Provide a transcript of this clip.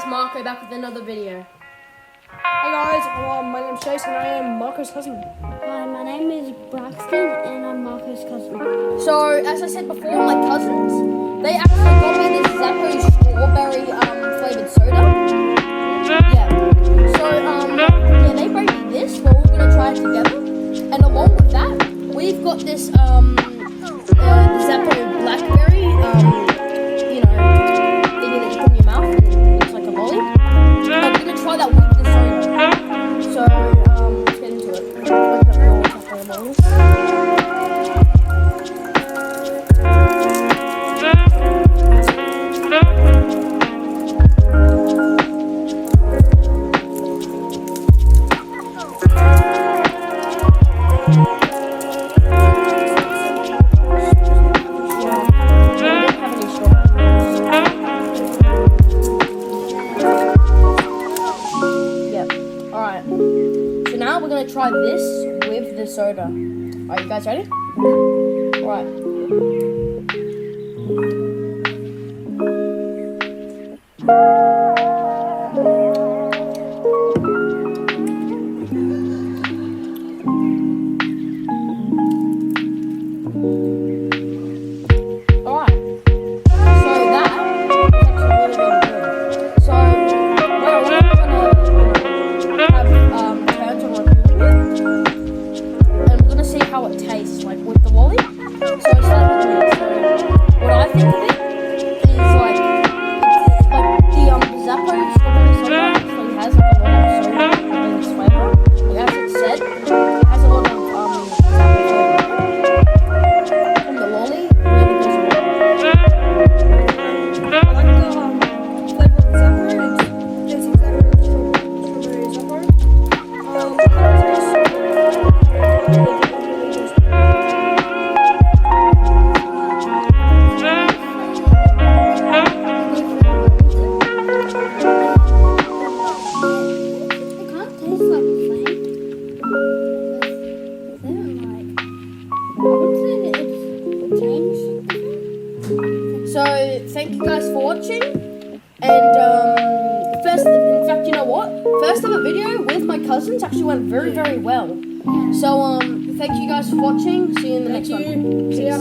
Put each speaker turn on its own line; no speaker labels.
Marco back with another video.
Hey guys, my name's Jason and I am Marco's cousin.
Hi, my name is Braxton and I'm Marco's cousin.
So, as I said before, my cousins, they actually got me this Zappo strawberry flavoured soda. Yeah. So, yeah, they brought me this, but we're going to try it together. And along with that, we've got this Zappo blackberry, you know, thingy that you put in your mouth and it looks like a lolly. And we're going to try that with the soda. So, let's get into it. So now we're going to try this with the soda. Are you guys ready? Alright. How it tastes like with the lolly. So what I think of it is like the Zappo strawberry soda actually has like a lot of soda in its flavour. Like as it said, it has a lot of Zappo flavour. And the lolly really doesn't work.
I like the flavour of Zappo. It's exactly like strawberry Zappo.
So thank you guys for watching, and in fact, you know what? First ever video with my cousins actually went very well. So thank you guys for watching. See you in the next one.
See ya.